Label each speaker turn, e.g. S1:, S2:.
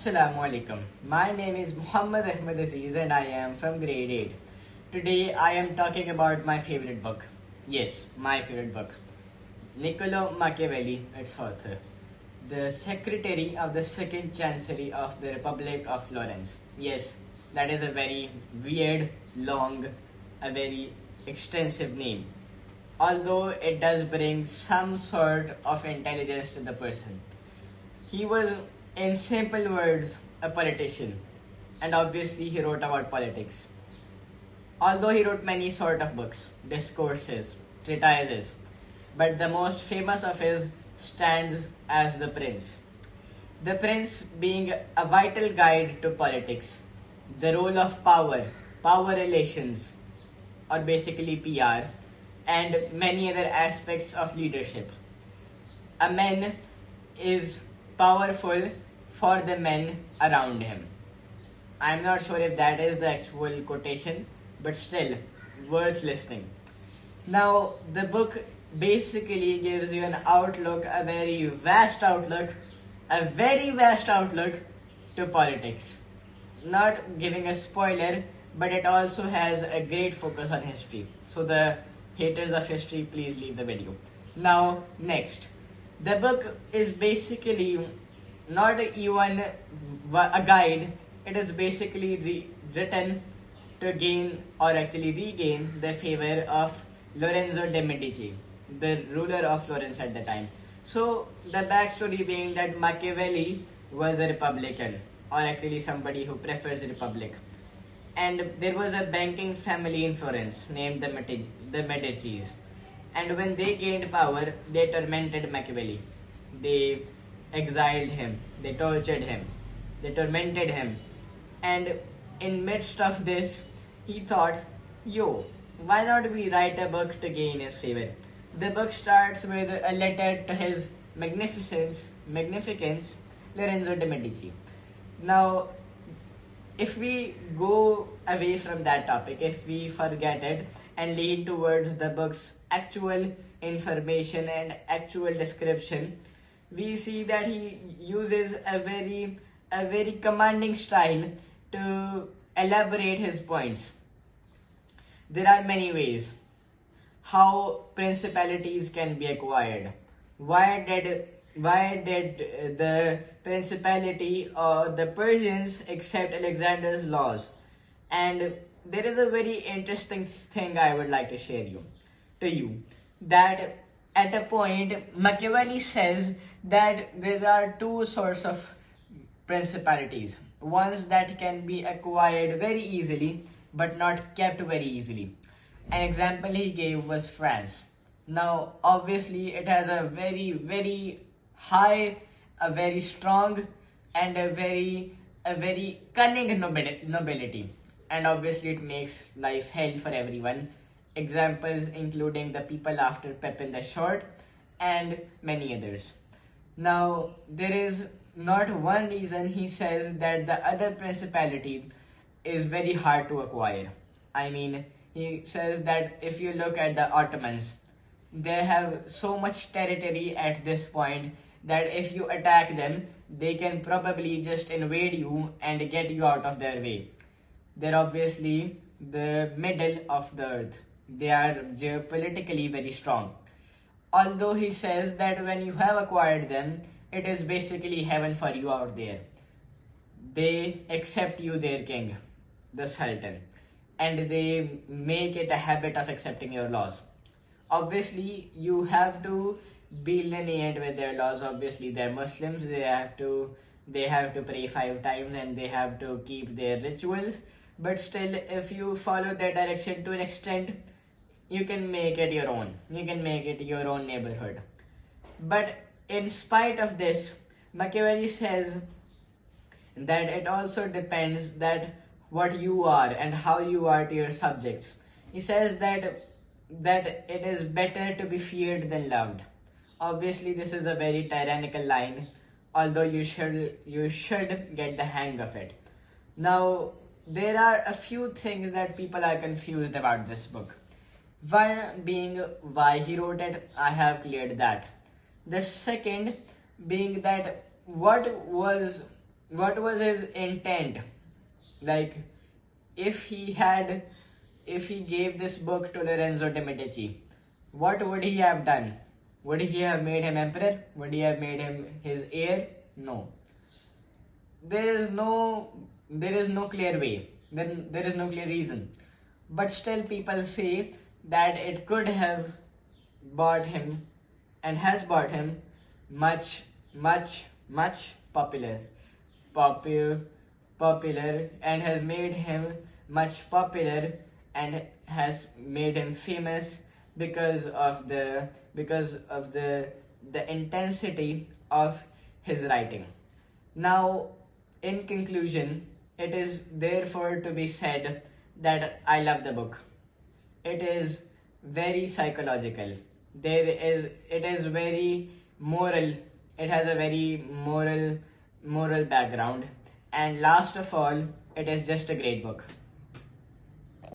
S1: Assalamu alaikum. My name is Muhammad Ahmed Aziz and I am from grade 8. Today I am talking about my favorite book. Yes, my favorite book. Niccolo Machiavelli, its author. The Secretary of the Second Chancery of the Republic of Florence. Yes, that is a very weird, long, a very extensive name. Although it does bring some sort of intelligence to the person. He was, in simple words, a politician, and obviously he wrote about politics. Although he wrote many sort of books, discourses, treatises, but the most famous of his stands as The Prince. The Prince being a vital guide to politics, the role of power, power relations, or basically PR, and many other aspects of leadership. A man is powerful for the men around him. I'm not sure if that is the actual quotation, but still worth listening. Now, the book basically gives you an outlook, a very vast outlook to politics. Not giving a spoiler, but it also has a great focus on history. So the haters of history, please leave the video. Now, next. The book is basically not even a guide, it is basically written to gain or actually regain the favor of Lorenzo de' Medici, the ruler of Florence at the time. So, the backstory being that Machiavelli was a Republican, or actually somebody who prefers the Republic. And there was a banking family in Florence named the Medicis. And when they gained power, they tormented Machiavelli. They exiled him, they tortured him, they tormented him. And in midst of this, he thought, yo, why not we write a book to gain his favor? The book starts with a letter to his magnificence, Lorenzo de' Medici. Now, if we go away from that topic, if we forget it and lean towards the book's actual information and actual description, we see that he uses a very commanding style to elaborate his points. There are many ways how principalities can be acquired. Why did the principality or the Persians accept Alexander's laws? And there is a very interesting thing I would like to share to you that at a point Machiavelli says that there are two sorts of principalities. Ones that can be acquired very easily but not kept very easily. An example he gave was France. Now obviously it has a very high, a very strong, and a very cunning nobility, and obviously it makes life hell for everyone. Examples including the people after Pepin the Short and many others. Now there is not one reason he says that the other principality is very hard to acquire. I mean, he says that if you look at the Ottomans, they have so much territory at this point that if you attack them, they can probably just invade you and get you out of their way. They're obviously the middle of the earth. They are geopolitically very strong. Although he says that when you have acquired them, it is basically heaven for you out there. They accept you their king, the Sultan, and they make it a habit of accepting your laws. Obviously, you have to be lenient with their laws. Obviously, they're Muslims. They have to pray 5 times and they have to keep their rituals. But still, if you follow their direction to an extent, you can make it your own. You can make it your own neighborhood. But in spite of this, Machiavelli says that it also depends that what you are and how you are to your subjects. He says that it is better to be feared than loved. Obviously, this is a very tyrannical line, although you should get the hang of it. Now, there are a few things that people are confused about this book. One being why he wrote it, I have cleared that. The second being that what was what was his intent? Like, if he gave this book to Lorenzo de Medici, what would he have done? Would he have made him emperor? Would he have made him his heir? No. There is no clear way. Then there is no clear reason. But still people say that it could have bought him and has bought him much, much, much popular and has made him much popular and has made him famous because of the intensity of his writing. Now, in conclusion, it is therefore to be said that I love the book. It is very psychological. It is very moral. It has a very moral background. And last of all, it is just a great book.